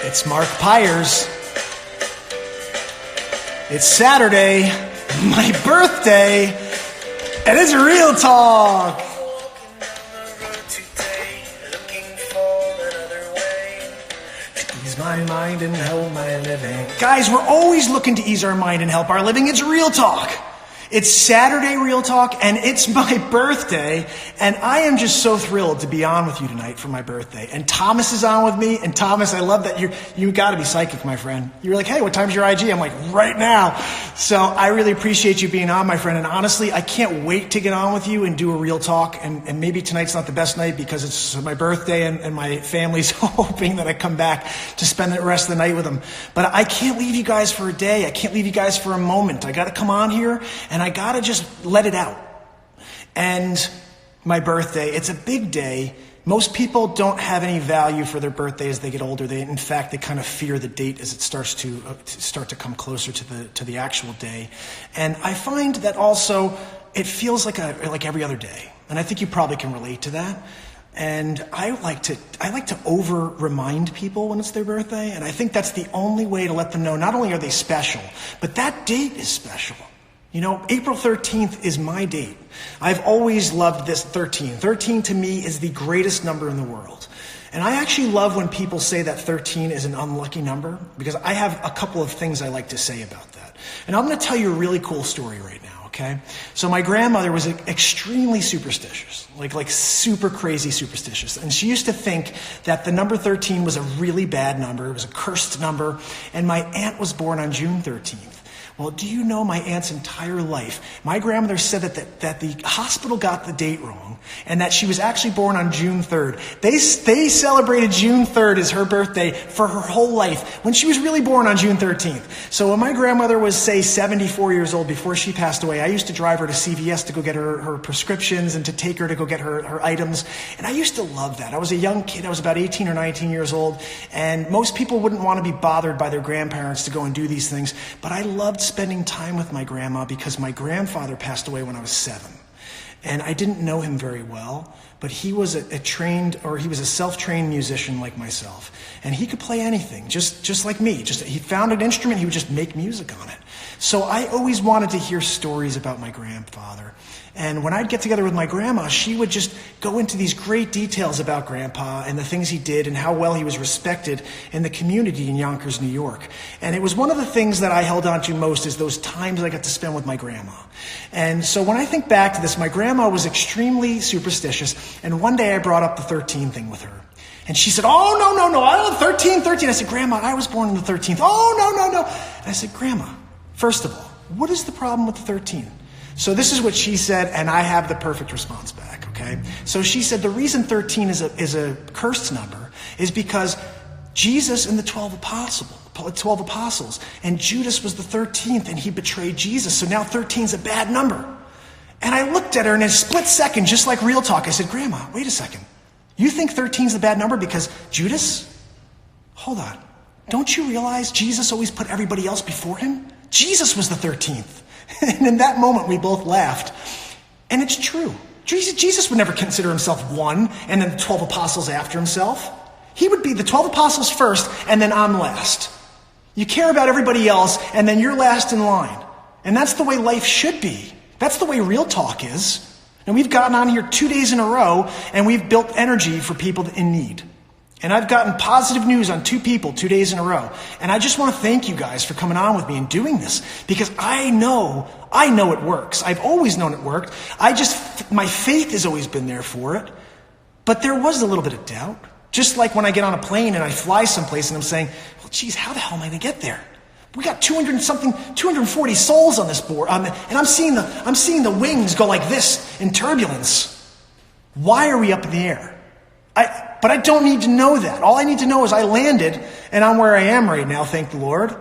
It's Mark Pyers. It's Saturday, my birthday, and it's Real Talk. Ease my mind and help my living. Guys, we're always looking to ease our mind and help our living. It's Real Talk. It's Saturday Real Talk, and it's my birthday, and I am just so thrilled to be on with you tonight for my birthday. And Thomas is on with me, and Thomas, I love that you got to be psychic, my friend. You were like, hey, what time's your IG? I'm like, right now. So I really appreciate you being on, my friend, and honestly, I can't wait to get on with you and do a Real Talk, and maybe tonight's not the best night because it's my birthday, and my family's hoping that I come back to spend the rest of the night with them. But I can't leave you guys for a day. I can't leave you guys for a moment. I got to come on here, and I got to just let it out. And my birthday, it's a big day. Most people don't have any value for their birthday as they get older. In fact, they kind of fear the date as it starts to come closer to the actual day. And I find that also it feels like every other day. And I think you probably can relate to that. And I like to over remind people when it's their birthday. And I think that's the only way to let them know not only are they special, but that date is special. You know, April 13th is my date. I've always loved this 13. 13 to me is the greatest number in the world. And I actually love when people say that 13 is an unlucky number because I have a couple of things I like to say about that. And I'm going to tell you a really cool story right now, okay? So my grandmother was extremely superstitious, like super crazy superstitious. And she used to think that the number 13 was a really bad number. It was a cursed number. And my aunt was born on June 13th. Well, do you know my aunt's entire life? My grandmother said that the hospital got the date wrong and that she was actually born on June 3rd. They celebrated June 3rd as her birthday for her whole life when she was really born on June 13th. So when my grandmother was, say, 74 years old before she passed away, I used to drive her to CVS to go get her prescriptions and to take her to go get her items. And I used to love that. I was a young kid. I was about 18 or 19 years old. And most people wouldn't want to be bothered by their grandparents to go and do these things. But I loved spending time with my grandma because my grandfather passed away when I was 7. And I didn't know him very well, but he was he was a self-trained musician like myself. And he could play anything, just like me. He found an instrument, he would just make music on it. So I always wanted to hear stories about my grandfather. And when I'd get together with my grandma, she would just go into these great details about Grandpa and the things he did and how well he was respected in the community in Yonkers, New York. And it was one of the things that I held on to most is those times I got to spend with my grandma. And so when I think back to this, my grandma was extremely superstitious. And one day I brought up the 13 thing with her. And she said, oh, no, I don't 13. I said, Grandma, I was born on the 13th. Oh, no. And I said, Grandma, first of all, what is the problem with the 13? So this is what she said, and I have the perfect response back, okay? So she said the reason 13 is a cursed number is because Jesus and the 12 apostles, and Judas was the 13th, and he betrayed Jesus. So now 13 is a bad number. And I looked at her in a split second, just like Real Talk. I said, Grandma, wait a second. You think 13 is a bad number because Judas? Hold on. Don't you realize Jesus always put everybody else before him? Jesus was the 13th. And in that moment, we both laughed. And it's true. Jesus would never consider himself one and then the 12 apostles after himself. He would be the 12 apostles first, and then I'm last. You care about everybody else, and then you're last in line. And that's the way life should be. That's the way Real Talk is. And we've gotten on here 2 days in a row, and we've built energy for people in need. And I've gotten positive news on 2 people 2 days in a row. And I just want to thank you guys for coming on with me and doing this. Because I know it works. I've always known it worked. My faith has always been there for it. But there was a little bit of doubt. Just like when I get on a plane and I fly someplace and I'm saying, well, geez, how the hell am I going to get there? We got 240 souls on this board. And I'm seeing the wings go like this in turbulence. Why are we up in the air? But I don't need to know that. All I need to know is I landed and I'm where I am right now, thank the Lord.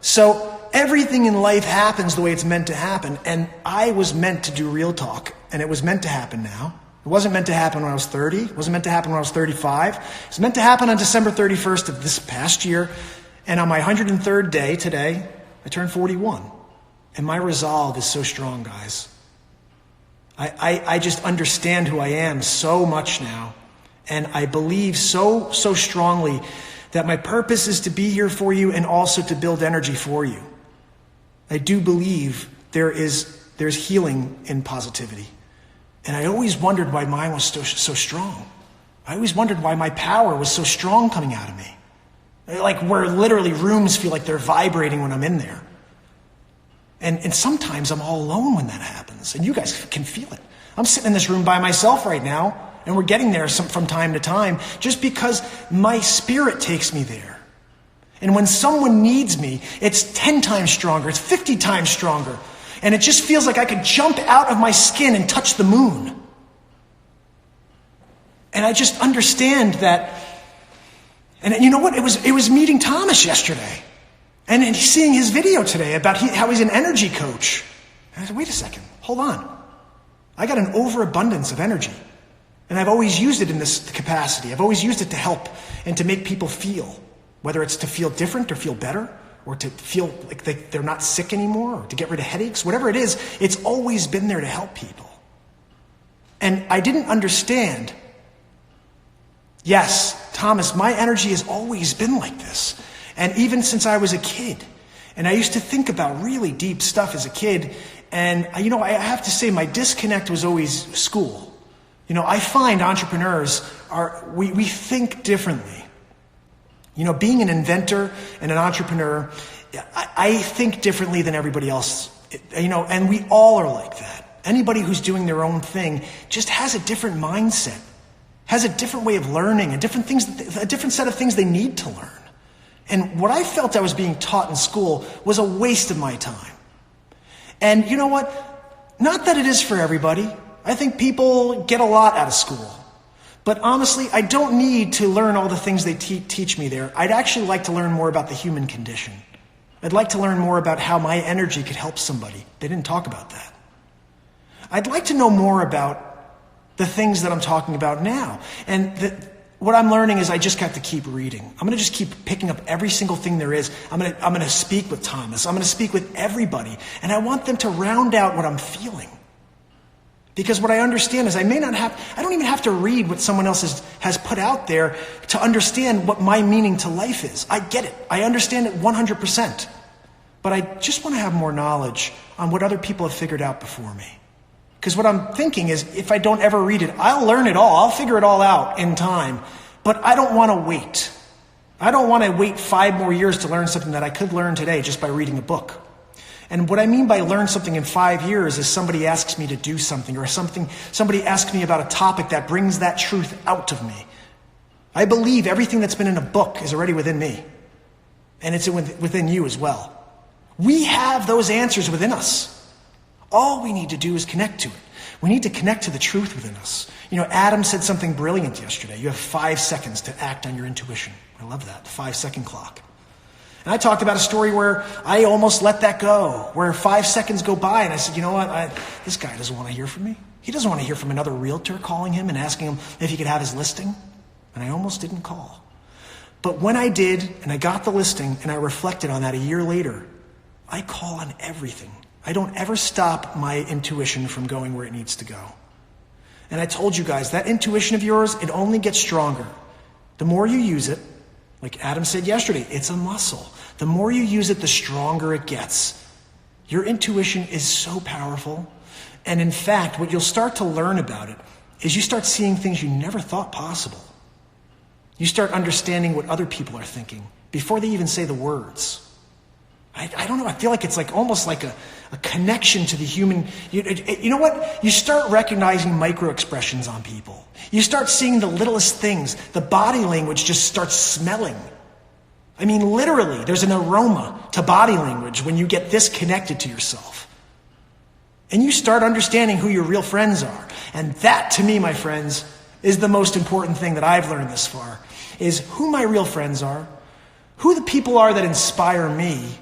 So everything in life happens the way it's meant to happen. And I was meant to do Real Talk, and it was meant to happen now. It wasn't meant to happen when I was 30. It wasn't meant to happen when I was 35. It was meant to happen on December 31st of this past year. And on my 103rd day today, I turned 41. And my resolve is so strong, guys. I just understand who I am so much now. And I believe so strongly that my purpose is to be here for you and also to build energy for you. I do believe there's healing in positivity. And I always wondered why mine was so strong. I always wondered why my power was so strong coming out of me. Like where literally rooms feel like they're vibrating when I'm in there. And sometimes I'm all alone when that happens. And you guys can feel it. I'm sitting in this room by myself right now, and we're getting there from time to time just because my spirit takes me there. And when someone needs me, it's 10 times stronger, it's 50 times stronger. And it just feels like I could jump out of my skin and touch the moon. And I just understand that. And you know what? It was meeting Thomas yesterday. And seeing his video today about how he's an energy coach. And I said, wait a second, hold on. I got an overabundance of energy. And I've always used it in this capacity. I've always used it to help and to make people feel. Whether it's to feel different or feel better, or to feel like they're not sick anymore, or to get rid of headaches, whatever it is, it's always been there to help people. And I didn't understand. Yes, Thomas, my energy has always been like this. And even since I was a kid, and I used to think about really deep stuff as a kid, and I have to say my disconnect was always school. I find entrepreneurs we think differently. Being an inventor and an entrepreneur, I think differently than everybody else. And we all are like that. Anybody who's doing their own thing just has a different mindset, has a different way of learning, a different set of things they need to learn. And what I felt I was being taught in school was a waste of my time. And you know what? Not that it is for everybody. I think people get a lot out of school. But honestly, I don't need to learn all the things they teach me there. I'd actually like to learn more about the human condition. I'd like to learn more about how my energy could help somebody. They didn't talk about that. I'd like to know more about the things that I'm talking about now. And what I'm learning is I just got to keep reading. I'm going to just keep picking up every single thing there is. I'm going to speak with Thomas. I'm going to speak with everybody. And I want them to round out what I'm feeling. Because what I understand is I don't even have to read what someone else has put out there to understand what my meaning to life is. I get it. I understand it 100%. But I just want to have more knowledge on what other people have figured out before me. Because what I'm thinking is if I don't ever read it, I'll learn it all. I'll figure it all out in time. But I don't want to wait. I don't want to wait 5 more years to learn something that I could learn today just by reading a book. And what I mean by learn something in 5 years is somebody asks me to do something, or somebody asks me about a topic that brings that truth out of me. I believe everything that's been in a book is already within me. And it's within you as well. We have those answers within us. All we need to do is connect to it. We need to connect to the truth within us. Adam said something brilliant yesterday. You have 5 seconds to act on your intuition. I love that, the 5-second clock. And I talked about a story where I almost let that go, where 5 seconds go by and I said, you know what, this guy doesn't want to hear from me. He doesn't want to hear from another realtor calling him and asking him if he could have his listing. And I almost didn't call. But when I did, and I got the listing, and I reflected on that a year later, I call on everything. I don't ever stop my intuition from going where it needs to go. And I told you guys, that intuition of yours, it only gets stronger. The more you use it, like Adam said yesterday, it's a muscle. The more you use it, the stronger it gets. Your intuition is so powerful. And in fact, what you'll start to learn about it is you start seeing things you never thought possible. You start understanding what other people are thinking before they even say the words. I don't know, I feel like it's almost like a connection to the human. You know what? You start recognizing micro expressions on people. You start seeing the littlest things. The body language just starts smelling. I mean, literally, there's an aroma to body language when you get this connected to yourself. And you start understanding who your real friends are. And that, to me, my friends, is the most important thing that I've learned this far, is who my real friends are, who the people are that inspire me,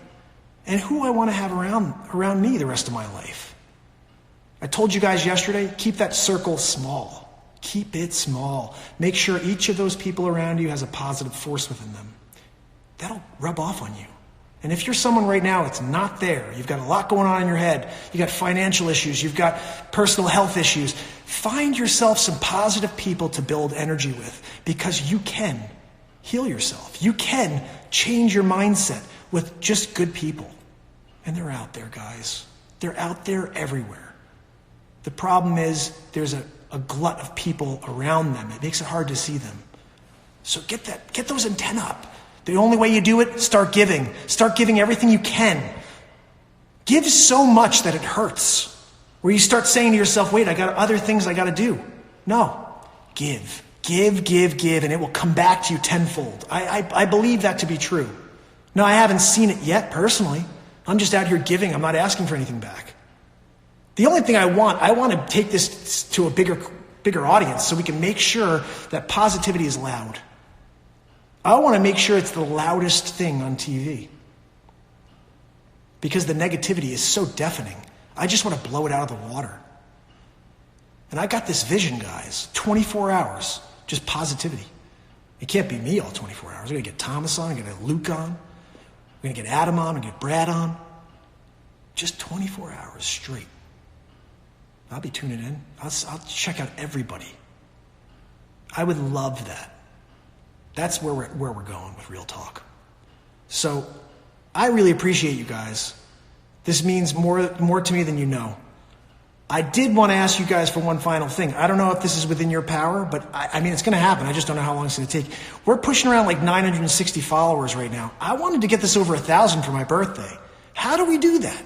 and who I want to have around me the rest of my life. I told you guys yesterday, keep that circle small. Keep it small. Make sure each of those people around you has a positive force within them. That'll rub off on you. And if you're someone right now that's not there, you've got a lot going on in your head, you've got financial issues, you've got personal health issues, find yourself some positive people to build energy with, because you can. Heal yourself. You can change your mindset with just good people. And they're out there, guys. They're out there everywhere. The problem is there's a glut of people around them. It makes it hard to see them. So get those antennae up. The only way you do it, start giving. Start giving everything you can. Give so much that it hurts. Where you start saying to yourself, wait, I got other things I got to do. No. Give, and it will come back to you tenfold. I believe that to be true. No, I haven't seen it yet personally. I'm just out here giving. I'm not asking for anything back. The only thing I want to take this to a bigger audience so we can make sure that positivity is loud. I want to make sure it's the loudest thing on TV. Because the negativity is so deafening. I just want to blow it out of the water. And I got this vision, guys. 24 hours, just positivity. It can't be me all 24 hours. We're going to get Thomas on, we're going to get Luke on, we're going to get Adam on, we're going to get Brad on. Just 24 hours straight. I'll be tuning in. I'll check out everybody. I would love that. That's where we're going with Real Talk. So I really appreciate you guys. This means more to me than you know. I did want to ask you guys for one final thing. I don't know if this is within your power, but I mean, it's going to happen. I just don't know how long it's going to take. We're pushing around like 960 followers right now. I wanted to get this over 1,000 for my birthday. How do we do that?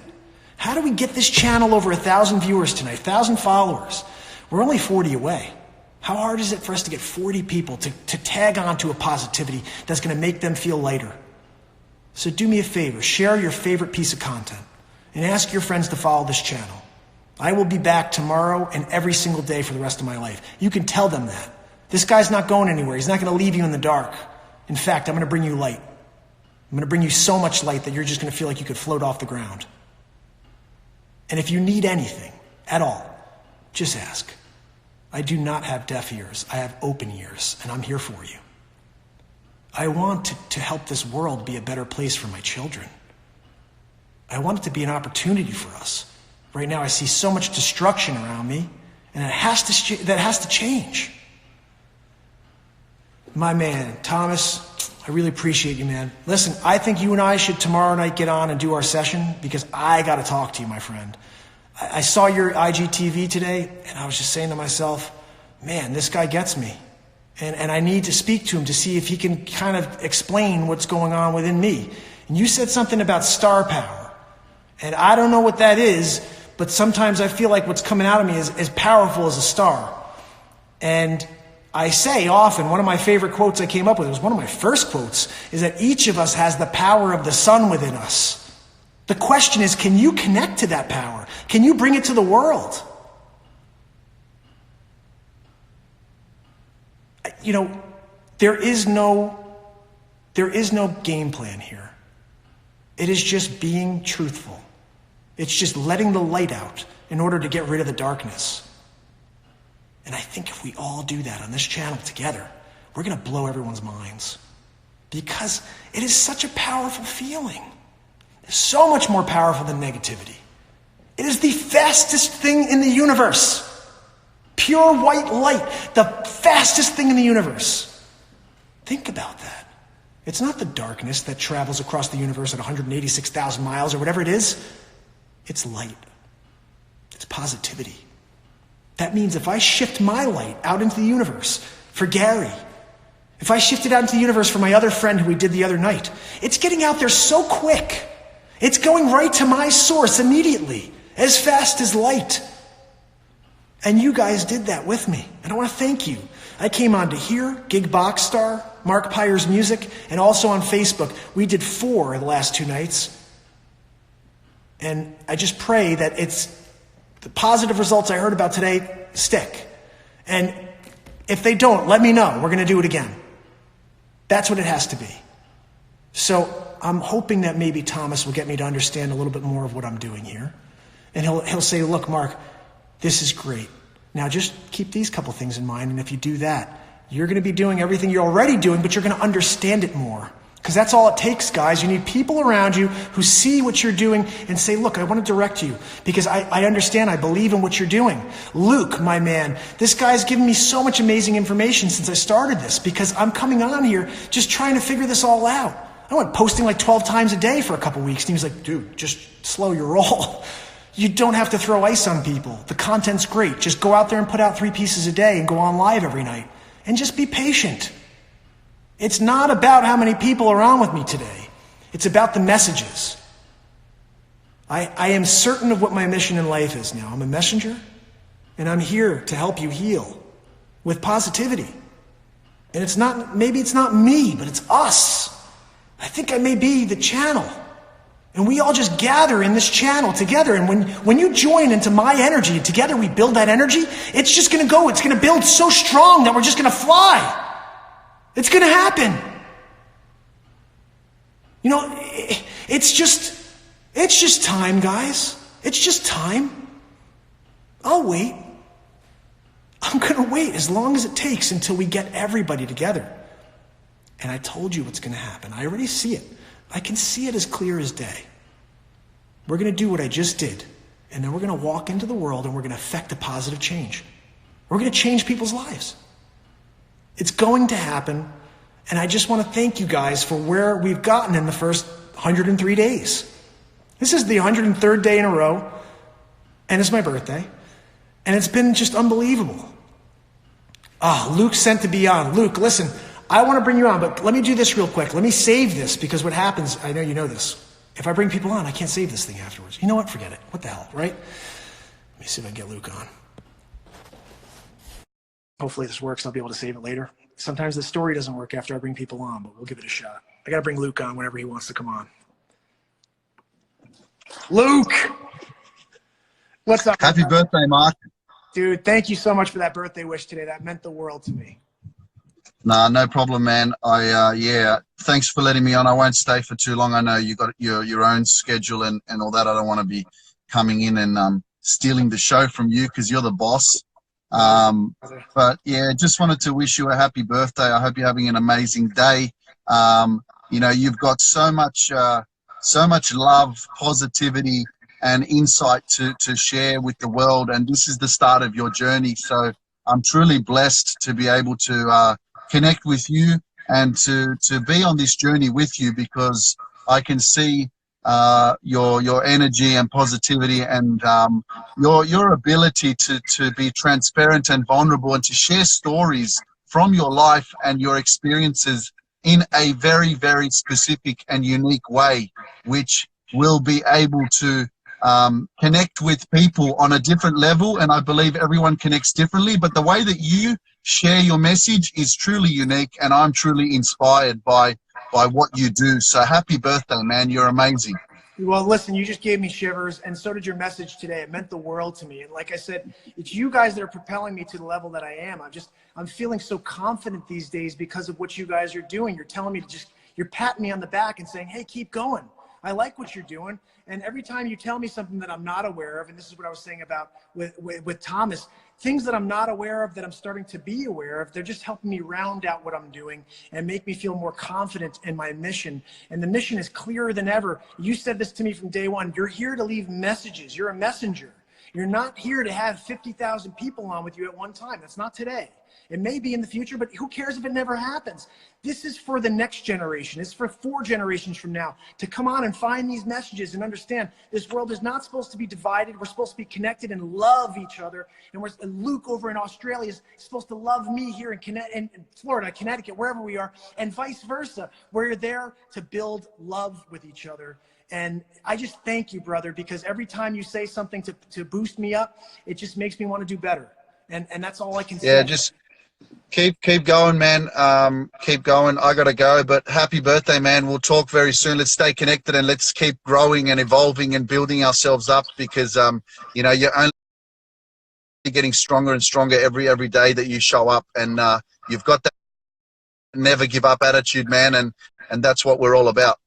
How do we get this channel over 1,000 viewers tonight, 1,000 followers? We're only 40 away. How hard is it for us to get 40 people to tag on to a positivity that's going to make them feel lighter? So do me a favor, share your favorite piece of content and ask your friends to follow this channel. I will be back tomorrow and every single day for the rest of my life. You can tell them that. This guy's not going anywhere. He's not going to leave you in the dark. In fact, I'm going to bring you light. I'm going to bring you so much light that you're just going to feel like you could float off the ground. And if you need anything at all, just ask. I do not have deaf ears. I have open ears, and I'm here for you. I want to help this world be a better place for my children. I want it to be an opportunity for us. Right now, I see so much destruction around me, and that has to change. My man, Thomas, I really appreciate you, man. Listen, I think you and I should tomorrow night get on and do our session because I got to talk to you, my friend. I saw your IGTV today, and I was just saying to myself, man, this guy gets me. And I need to speak to him to see if he can kind of explain what's going on within me. And you said something about star power. And I don't know what that is, but sometimes I feel like what's coming out of me is as powerful as a star. And I say often, one of my favorite quotes I came up with, it was one of my first quotes, is that each of us has the power of the sun within us. The question is, can you connect to that power? Can you bring it to the world? You know, there is no game plan here. It is just being truthful. It's just letting the light out in order to get rid of the darkness. And I think if we all do that on this channel together, we're going to blow everyone's minds. Because it is such a powerful feeling. It's so much more powerful than negativity. It is the fastest thing in the universe. Pure white light, the fastest thing in the universe. Think about that. It's not the darkness that travels across the universe at 186,000 miles or whatever it is. It's light. It's positivity. That means if I shift my light out into the universe for Gary, if I shift it out into the universe for my other friend who we did the other night, it's getting out there so quick. It's going right to my source immediately, as fast as light. And you guys did that with me, and I want to thank you. I came on to here, Gig Box Star, Mark Pyre's Music, and also on Facebook. We did 4 of the last 2 nights. And I just pray that it's the positive results I heard about today stick. And if they don't, let me know. We're going to do it again. That's what it has to be. So I'm hoping that maybe Thomas will get me to understand a little bit more of what I'm doing here. And he'll say, look, Mark, this is great. Now just keep these couple things in mind. And if you do that, you're going to be doing everything you're already doing, but you're going to understand it more. Because that's all it takes, guys. You need people around you who see what you're doing and say, look, I want to direct you because I understand, I believe in what you're doing. Luke, my man, this guy's given me so much amazing information since I started this because I'm coming on here just trying to figure this all out. I went posting like 12 times a day for a couple weeks. And he was like, dude, just slow your roll. You don't have to throw ice on people. The content's great. Just go out there and put out 3 pieces a day and go on live every night. And just be patient. It's not about how many people are on with me today. It's about the messages. I am certain of what my mission in life is now. I'm a messenger, and I'm here to help you heal with positivity. And it's not, maybe it's not me, but it's us. I think I may be the channel. And we all just gather in this channel together. And when you join into my energy, and together we build that energy, it's just going to go. It's going to build so strong that we're just going to fly. It's going to happen. You know, it's just time, guys. It's just time. I'll wait. I'm going to wait as long as it takes until we get everybody together. And I told you what's going to happen. I already see it. I can see it as clear as day. We're going to do what I just did. And then we're going to walk into the world and we're going to affect a positive change. We're going to change people's lives. It's going to happen, and I just want to thank you guys for where we've gotten in the first 103 days. This is the 103rd day in a row, and it's my birthday, and it's been just unbelievable. Luke sent to be on. Luke, listen, I want to bring you on, but let me do this real quick. Let me save this, because what happens, I know you know this. If I bring people on, I can't save this thing afterwards. You know what? Forget it. What the hell, right? Let me see if I can get Luke on. Hopefully this works and I'll be able to save it later. Sometimes the story doesn't work after I bring people on, but we'll give it a shot. I got to bring Luke on whenever he wants to come on. Luke! What's up? Happy birthday, Mark. Dude, thank you so much for that birthday wish today. That meant the world to me. Nah, no problem, man. Yeah, thanks for letting me on. I won't stay for too long. I know you got your own schedule and all that. I don't want to be coming in and stealing the show from you because you're the boss. But yeah, just wanted to wish you a happy birthday. I hope you're having an amazing day. You know, you've got so much love, positivity, and insight to share with the world, and this is the start of your journey. So I'm truly blessed to be able to connect with you and to be on this journey with you, because I can see your energy and positivity and your ability to be transparent and vulnerable and to share stories from your life and your experiences in a very, very specific and unique way, which will be able to connect with people on a different level. And I believe everyone connects differently, but the way that you share your message is truly unique, and I'm truly inspired by what you do. So happy birthday, man. You're amazing. Well, listen, you just gave me shivers, and so did your message today. It meant the world to me. And like I said, it's you guys that are propelling me to the level that I am. I'm feeling so confident these days because of what you guys are doing. You're telling me you're patting me on the back and saying, hey, keep going. I like what you're doing. And every time you tell me something that I'm not aware of, and this is what I was saying about with Thomas, things that I'm not aware of that I'm starting to be aware of, they're just helping me round out what I'm doing and make me feel more confident in my mission. And the mission is clearer than ever. You said this to me from day one. You're here to leave messages. You're a messenger. You're not here to have 50,000 people on with you at one time. That's not today. It may be in the future, but who cares if it never happens? This is for the next generation. It's for 4 generations from now to come on and find these messages and understand this world is not supposed to be divided. We're supposed to be connected and love each other. And Luke over in Australia is supposed to love me here in Florida, Connecticut, wherever we are, and vice versa. We're there to build love with each other. And I just thank you, brother, because every time you say something to boost me up, it just makes me want to do better. And that's all I can say. Yeah, just keep going, man. Keep going. I gotta go, but happy birthday, man. We'll talk very soon. Let's stay connected and let's keep growing and evolving and building ourselves up, because you know, you're only getting stronger and stronger every day that you show up, and you've got that never give up attitude, man, and that's what we're all about.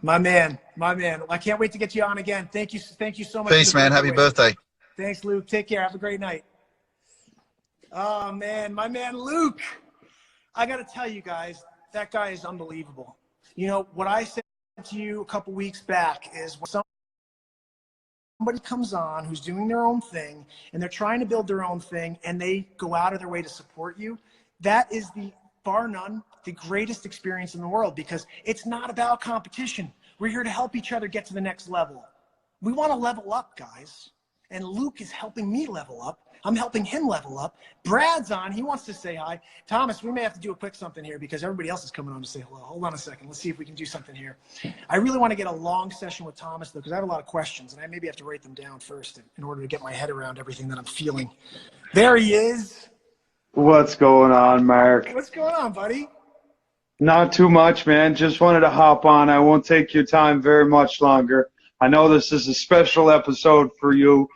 My man. I can't wait to get you on again. Thank you so much. Peace, man. Happy birthday. Thanks, Luke. Take care. Have a great night. Oh, man, my man Luke. I got to tell you guys, that guy is unbelievable. You know, what I said to you a couple weeks back is when somebody comes on who's doing their own thing and they're trying to build their own thing and they go out of their way to support you, that is bar none, the greatest experience in the world, because it's not about competition. We're here to help each other get to the next level. We want to level up, guys. And Luke is helping me level up. I'm helping him level up. Brad's on. He wants to say hi. Thomas, we may have to do a quick something here because everybody else is coming on to say hello. Hold on a second. Let's see if we can do something here. I really want to get a long session with Thomas, though, because I have a lot of questions, and I maybe have to write them down first in order to get my head around everything that I'm feeling. There he is. What's going on, Mark? What's going on, buddy? Not too much, man. Just wanted to hop on. I won't take your time very much longer. I know this is a special episode for you.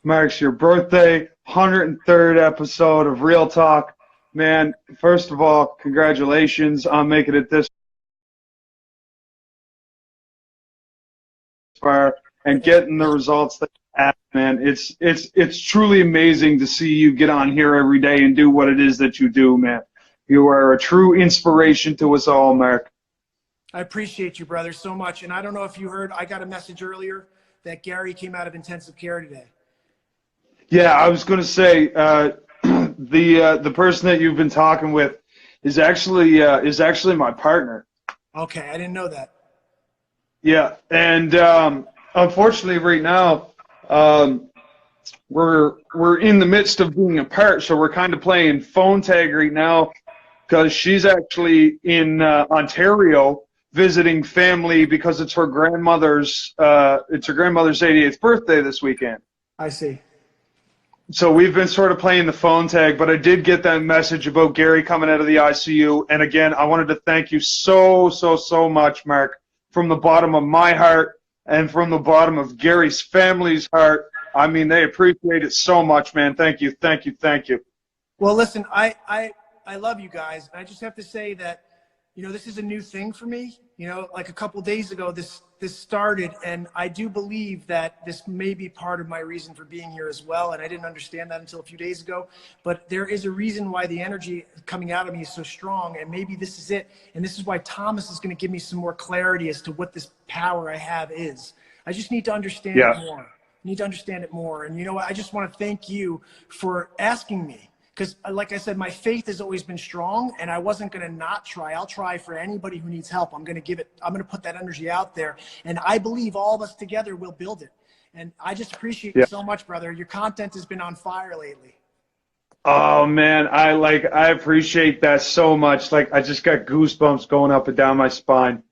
Marks your birthday, 103rd episode of Real Talk. Man, first of all, congratulations on making it this far and getting the results that you have, man. It's truly amazing to see you get on here every day and do what it is that you do, man. You are a true inspiration to us all, Mark. I appreciate you, brother, so much. And I don't know if you heard, I got a message earlier that Gary came out of intensive care today. Yeah, I was going to say the person that you've been talking with is actually my partner. Okay, I didn't know that. Yeah, and unfortunately, right now we're in the midst of being apart, so we're kind of playing phone tag right now because she's actually in Ontario visiting family because it's her grandmother's 88th birthday this weekend. I see. So we've been sort of playing the phone tag, but I did get that message about Gary coming out of the ICU. And again, I wanted to thank you so much, Mark, from the bottom of my heart and from the bottom of Gary's family's heart. I mean, they appreciate it so much, man. Thank you. Well, listen, I love you guys. I just have to say that, you know, this is a new thing for me. You know, like a couple days ago, this started, and I do believe that this may be part of my reason for being here as well. And I didn't understand that until a few days ago, but there is a reason why the energy coming out of me is so strong, and maybe this is it. And this is why Thomas is going to give me some more clarity as to what this power I have is. I just need to understand it more. Need to understand it more. And you know what? I just want to thank you for asking me. Because like I said, my faith has always been strong, and I wasn't going to not try. I'll try for anybody who needs help. I'm going to give it. I'm going to put that energy out there. And I believe all of us together will build it. And I just appreciate you so much, brother. Your content has been on fire lately. Oh man, I appreciate that so much. Like, I just got goosebumps going up and down my spine.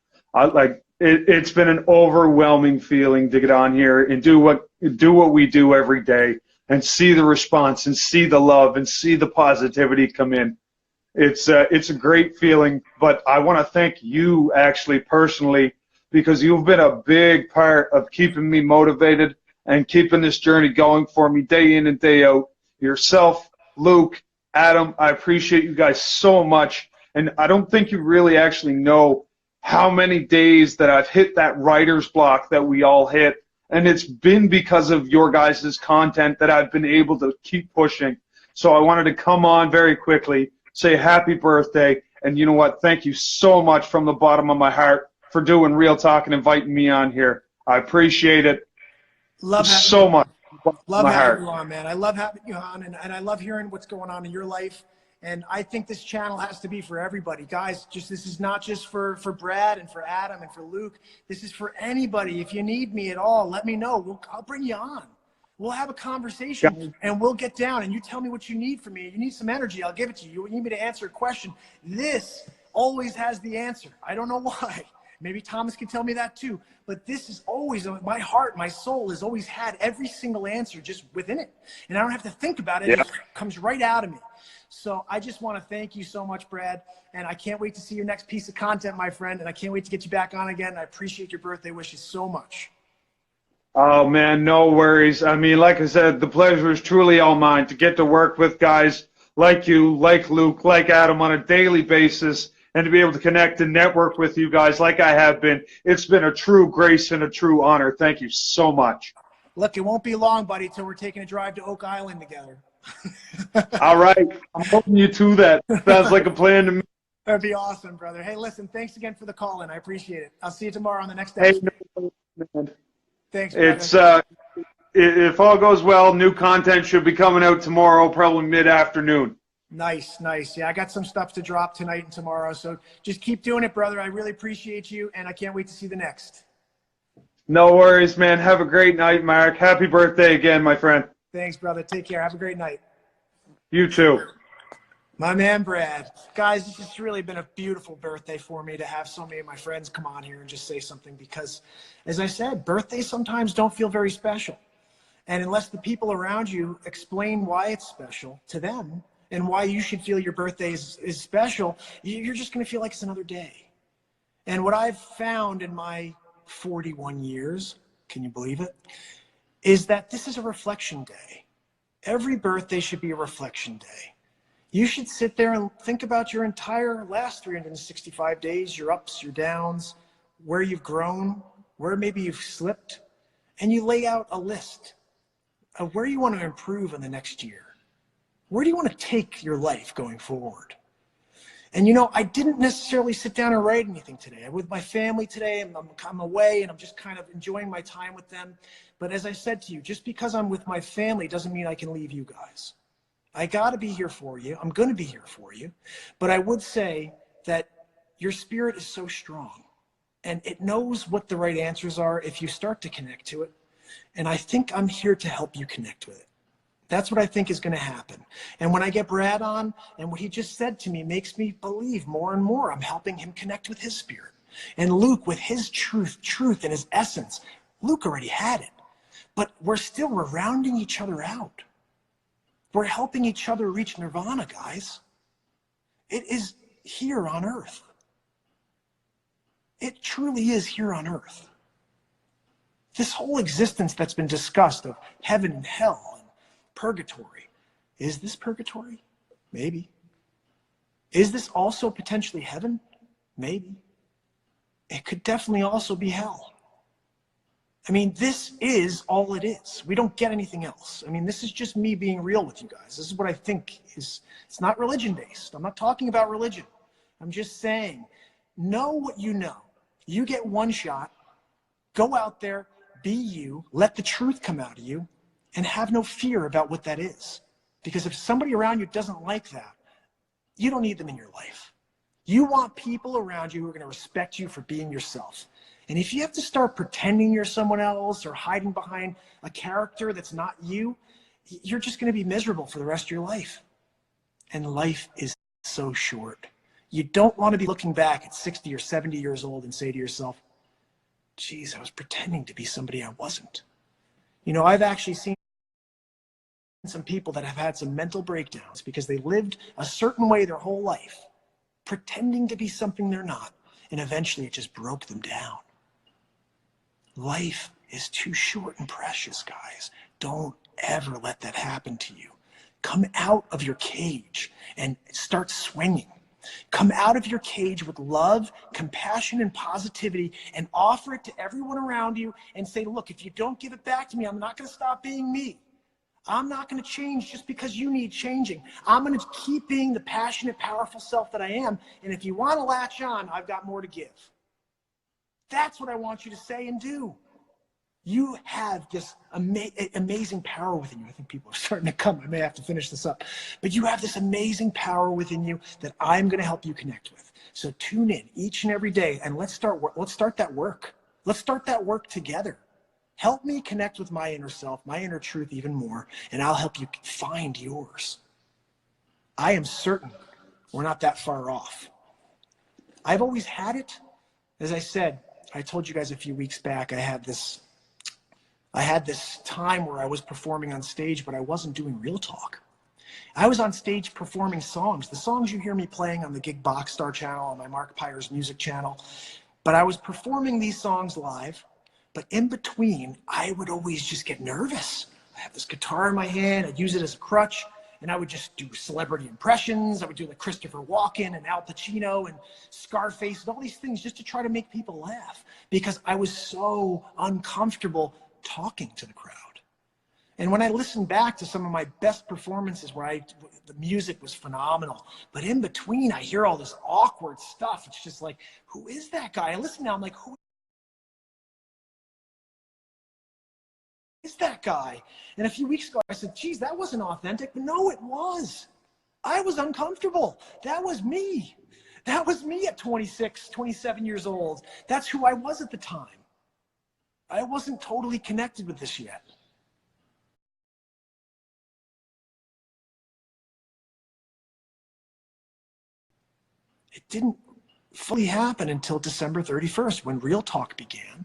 It's been an overwhelming feeling to get on here and do what we do every day, and see the response and see the love and see the positivity come in. It's a great feeling, but I want to thank you actually personally, because you've been a big part of keeping me motivated and keeping this journey going for me day in and day out. Yourself, Luke, Adam, I appreciate you guys so much. And I don't think you really actually know how many days that I've hit that writer's block that we all hit. And it's been because of your guys' content that I've been able to keep pushing. So I wanted to come on very quickly, say happy birthday, and you know what? Thank you so much from the bottom of my heart for doing Real Talk and inviting me on here. I appreciate it so much. Love having you on, man. I love having you on, and I love hearing what's going on in your life. And I think this channel has to be for everybody. Guys, this is not just for Brad and for Adam and for Luke. This is for anybody. If you need me at all, let me know. I'll bring you on. We'll have a conversation, and we'll get down, and you tell me what you need from me. You need some energy, I'll give it to you. You need me to answer a question. This always has the answer. I don't know why. Maybe Thomas can tell me that too. But this is always, my heart, my soul has always had every single answer just within it. And I don't have to think about it. It just comes right out of me. So I just want to thank you so much, Brad. And I can't wait to see your next piece of content, my friend. And I can't wait to get you back on again. I appreciate your birthday wishes so much. Oh, man, no worries. I mean, like I said, the pleasure is truly all mine to get to work with guys like you, like Luke, like Adam on a daily basis, and to be able to connect and network with you guys like I have been. It's been a true grace and a true honor. Thank you so much. Look, it won't be long, buddy, till we're taking a drive to Oak Island together. All right. I'm holding you to that. Sounds like a plan to me. That'd be awesome, brother. Hey, listen, thanks again for the call, and I appreciate it. I'll see you tomorrow on the next Hey, episode. no, man. Thanks, brother. It's if all goes well, new content should be coming out tomorrow, probably mid-afternoon. Nice. Yeah, I got some stuff to drop tonight and tomorrow, so just keep doing it, brother. I really appreciate you, and I can't wait to see the next. No worries, man. Have a great night, Mark. Happy birthday again, my friend. Thanks, brother. Take care. Have a great night. You too. My man, Brad. Guys, it's just really been a beautiful birthday for me to have so many of my friends come on here and just say something because, as I said, birthdays sometimes don't feel very special. And unless the people around you explain why it's special to them and why you should feel your birthday is special, you're just going to feel like it's another day. And what I've found in my 41 years, can you believe it, is that this is a reflection day. Every birthday should be a reflection day. You should sit there and think about your entire last 365 days, your ups, your downs, where you've grown, where maybe you've slipped, and you lay out a list of where you want to improve in the next year. Where do you want to take your life going forward? And you know, I didn't necessarily sit down and write anything today. I'm with my family today, and I'm away, and I'm just kind of enjoying my time with them. But as I said to you, just because I'm with my family doesn't mean I can leave you guys. I got to be here for you. I'm going to be here for you. But I would say that your spirit is so strong, and it knows what the right answers are if you start to connect to it. And I think I'm here to help you connect with it. That's what I think is going to happen. And when I get Brad on, and what he just said to me makes me believe more and more I'm helping him connect with his spirit. And Luke with his truth and his essence. Luke already had it, but we're rounding each other out. We're helping each other reach nirvana, guys. It is here on earth. It truly is here on earth. This whole existence that's been discussed of heaven and hell and purgatory. Is this purgatory? Maybe. Is this also potentially heaven? Maybe. It could definitely also be hell. I mean, this is all it is. We don't get anything else. I mean, this is just me being real with you guys. This is what I think is, it's not religion based. I'm not talking about religion. I'm just saying, know what you know. You get one shot. Go out there, be you, let the truth come out of you, and have no fear about what that is. Because if somebody around you doesn't like that, you don't need them in your life. You want people around you who are going to respect you for being yourself. And if you have to start pretending you're someone else or hiding behind a character that's not you, you're just going to be miserable for the rest of your life. And life is so short. You don't want to be looking back at 60 or 70 years old and say to yourself, geez, I was pretending to be somebody I wasn't. You know, I've actually seen some people that have had some mental breakdowns because they lived a certain way their whole life, pretending to be something they're not, and eventually it just broke them down. Life is too short and precious, guys. Don't ever let that happen to you. Come out of your cage and start swinging. Come out of your cage with love, compassion, and positivity, and offer it to everyone around you and say, look, if you don't give it back to me, I'm not going to stop being me. I'm not going to change just because you need changing. I'm going to keep being the passionate, powerful self that I am. And if you want to latch on, I've got more to give. That's what I want you to say and do. You have this amazing power within you. I think people are starting to come. I may have to finish this up. But you have this amazing power within you that I'm going to help you connect with. So tune in each and every day and let's start that work. Let's start that work together. Help me connect with my inner self, my inner truth even more, and I'll help you find yours. I am certain we're not that far off. I've always had it. As I said, I told you guys a few weeks back, I had this time where I was performing on stage, but I wasn't doing real talk. I was on stage performing songs, the songs you hear me playing on the Gig Box Star channel, on my Mark Pyers music channel. But I was performing these songs live, but in between, I would always just get nervous. I have this guitar in my hand, I'd use it as a crutch, and I would just do celebrity impressions. I would do like Christopher Walken and Al Pacino and Scarface and all these things just to try to make people laugh because I was so uncomfortable talking to the crowd. And when I listen back to some of my best performances where the music was phenomenal, but in between I hear all this awkward stuff. It's just like, who is that guy? I listen now, I'm like, who is that guy? And a few weeks ago I said, geez, that wasn't authentic. But no, it was. I was uncomfortable. That was me. That was me at 26, 27 years old. That's who I was at the time. I wasn't totally connected with this yet. It didn't fully happen until December 31st when Real Talk began.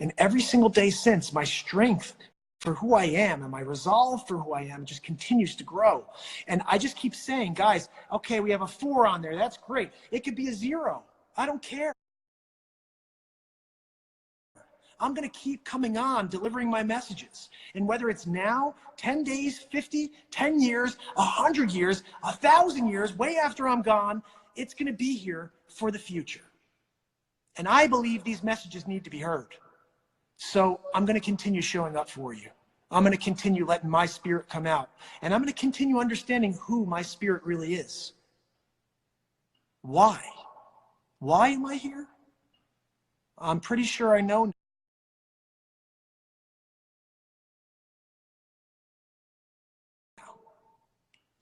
And every single day since, my strength for who I am and my resolve for who I am just continues to grow. And I just keep saying, guys, okay, we have a 4 on there. That's great. It could be a 0. I don't care. I'm going to keep coming on, delivering my messages. And whether it's now, 10 days, 50, 10 years, 100 years, 1,000 years, way after I'm gone, it's going to be here for the future. And I believe these messages need to be heard. So I'm going to continue showing up for you. I'm going to continue letting my spirit come out. And I'm going to continue understanding who my spirit really is. Why? Why am I here? I'm pretty sure I know.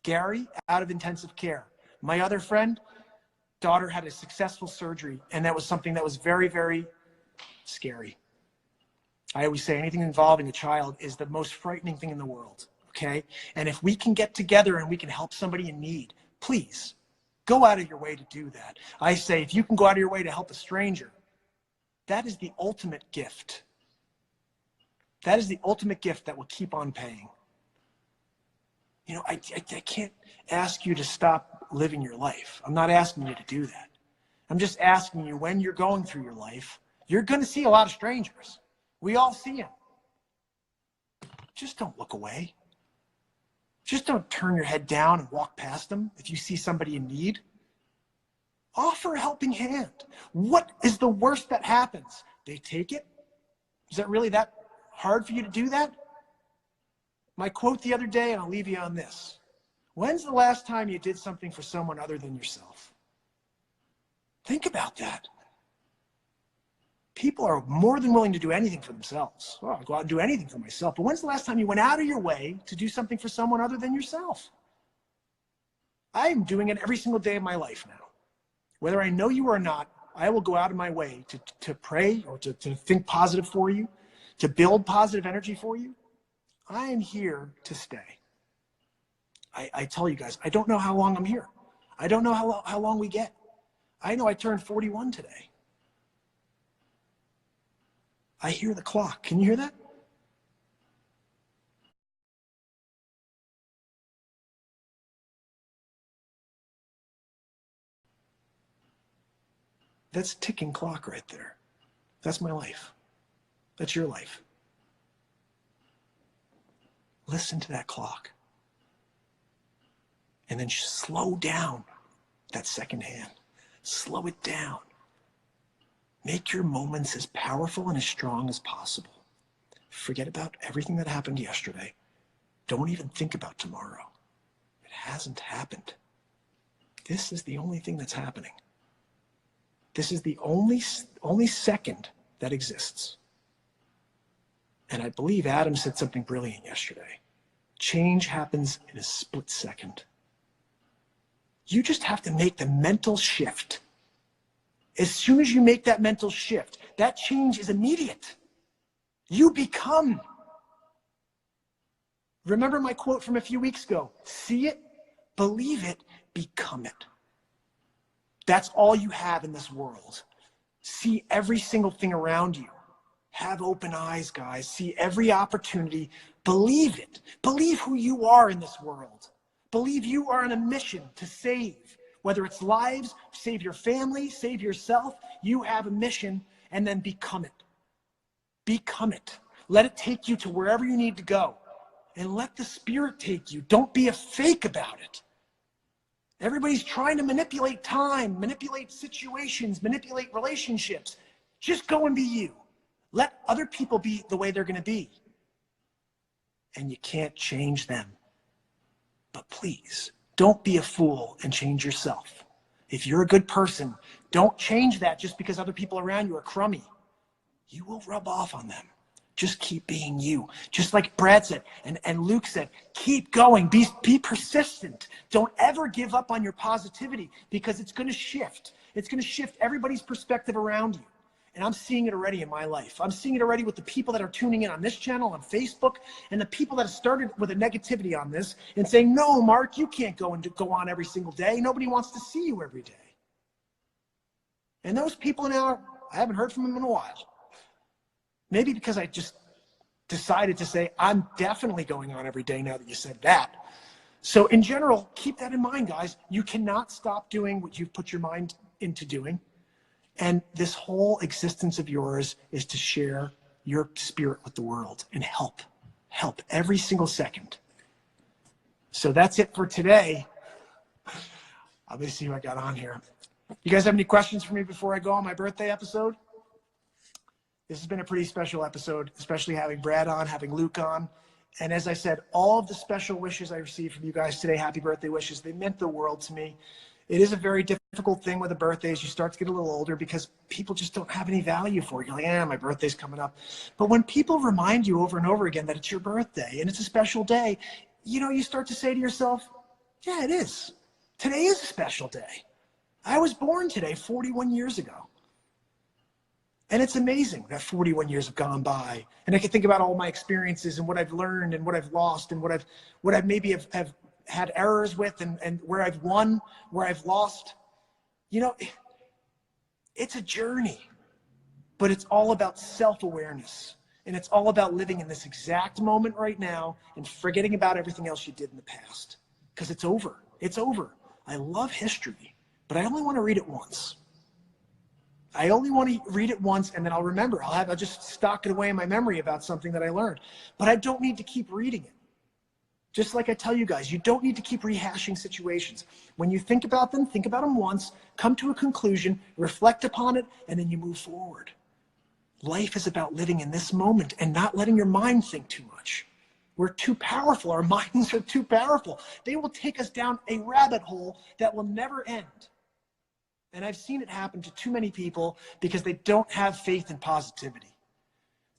Gary, out of intensive care. My other friend, daughter had a successful surgery, and that was something that was very, very scary. I always say anything involving a child is the most frightening thing in the world, okay? And if we can get together and we can help somebody in need, please go out of your way to do that. I say if you can go out of your way to help a stranger, that is the ultimate gift. That is the ultimate gift that will keep on paying. You know, I can't ask you to stop living your life. I'm not asking you to do that. I'm just asking you, when you're going through your life, you're going to see a lot of strangers. We all see them. Just don't look away. Just don't turn your head down and walk past them if you see somebody in need. Offer a helping hand. What is the worst that happens? They take it? Is that really that hard for you to do that? My quote the other day, and I'll leave you on this. When's the last time you did something for someone other than yourself? Think about that. People are more than willing to do anything for themselves. Well, I'll go out and do anything for myself. But when's the last time you went out of your way to do something for someone other than yourself? I am doing it every single day of my life now. Whether I know you or not, I will go out of my way to pray or to think positive for you, to build positive energy for you. I am here to stay. I tell you guys, I don't know how long I'm here. I don't know how long we get. I know I turned 41 today. I hear the clock. Can you hear that? That's a ticking clock right there. That's my life. That's your life. Listen to that clock. And then slow down that second hand. Slow it down. Make your moments as powerful and as strong as possible. Forget about everything that happened yesterday. Don't even think about tomorrow. It hasn't happened. This is the only thing that's happening. This is the only second that exists. And I believe Adam said something brilliant yesterday. Change happens in a split second. You just have to make the mental shift. As soon as you make that mental shift, that change is immediate. You become. Remember my quote from a few weeks ago. See it, believe it, become it. That's all you have in this world. See every single thing around you. Have open eyes, guys. See every opportunity. Believe it. Believe who you are in this world. Believe you are on a mission to save. Whether it's lives, save your family, save yourself, you have a mission, and then become it. Become it. Let it take you to wherever you need to go. And let the spirit take you. Don't be a fake about it. Everybody's trying to manipulate time, manipulate situations, manipulate relationships. Just go and be you. Let other people be the way they're going to be. and you can't change them. But please, don't be a fool and change yourself. If you're a good person, don't change that just because other people around you are crummy. You will rub off on them. Just keep being you. Just like Brad said and Luke said, keep going. Be persistent. Don't ever give up on your positivity, because it's going to shift. It's going to shift everybody's perspective around you. And I'm seeing it already in my life. I'm seeing it already with the people that are tuning in on this channel, on Facebook, and the people that have started with a negativity on this and saying, no, Mark, you can't go on every single day. Nobody wants to see you every day. And those people now, I haven't heard from them in a while. Maybe because I just decided to say, I'm definitely going on every day now that you said that. So in general, keep that in mind, guys. You cannot stop doing what you've put your mind into doing. And this whole existence of yours is to share your spirit with the world and help every single second. So that's it for today. Let me see what I got on here. You guys have any questions for me before I go on my birthday episode? This has been a pretty special episode, especially having Brad on, having Luke on. And as I said, all of the special wishes I received from you guys today, happy birthday wishes, they meant the world to me. It is a very difficult thing with a birthday as you start to get a little older, because people just don't have any value for it. You're like, yeah, my birthday's coming up. But when people remind you over and over again that it's your birthday and it's a special day, you know, you start to say to yourself, yeah, it is. Today is a special day. I was born today 41 years ago. And it's amazing that 41 years have gone by. And I can think about all my experiences and what I've learned and what I've lost and what I've maybe have had errors with, and where I've won, where I've lost. You know, it's a journey, but it's all about self-awareness. And it's all about living in this exact moment right now and forgetting about everything else you did in the past. Because it's over. It's over. I love history, but I only want to read it once. I only want to read it once, and then I'll remember. I'll just stock it away in my memory about something that I learned. But I don't need to keep reading it. Just like I tell you guys, you don't need to keep rehashing situations. When you think about them once, come to a conclusion, reflect upon it, and then you move forward. Life is about living in this moment and not letting your mind think too much. We're too powerful. Our minds are too powerful. They will take us down a rabbit hole that will never end. And I've seen it happen to too many people because they don't have faith in positivity.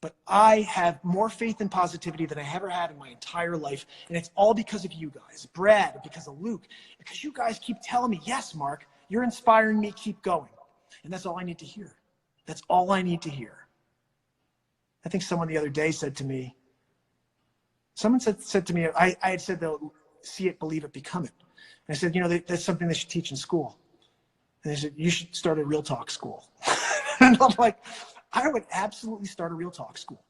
But I have more faith in positivity than I ever had in my entire life. And it's all because of you guys. Brad, because of Luke, because you guys keep telling me, yes, Mark, you're inspiring me, keep going. And that's all I need to hear. That's all I need to hear. I think someone the other day said to me, I had said they'll see it, believe it, become it. And I said, you know, that's something they should teach in school. And they said, you should start a Real Talk school. And I'm like, I would absolutely start a Real Talk school.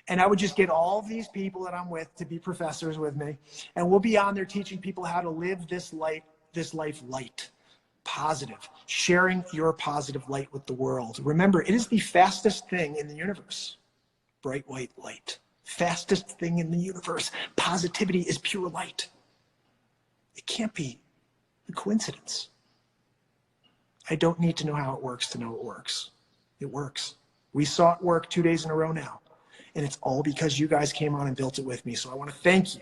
And I would just get all of these people that I'm with to be professors with me. And we'll be on there teaching people how to live this life light, positive, sharing your positive light with the world. Remember, it is the fastest thing in the universe. Bright white light. Fastest thing in the universe. Positivity is pure light. It can't be a coincidence. I don't need to know how it works to know it works. It works. We saw it work 2 days in a row now. And it's all because you guys came on and built it with me. So I want to thank you.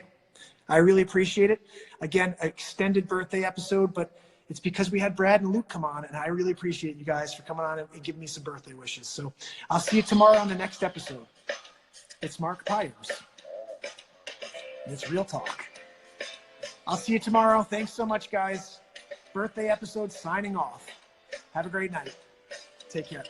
I really appreciate it. Again, an extended birthday episode, but it's because we had Brad and Luke come on, and I really appreciate you guys for coming on and giving me some birthday wishes. So I'll see you tomorrow on the next episode. It's Mark Pyers. And it's Real Talk. I'll see you tomorrow. Thanks so much, guys. Birthday episode signing off. Have a great night. Take care.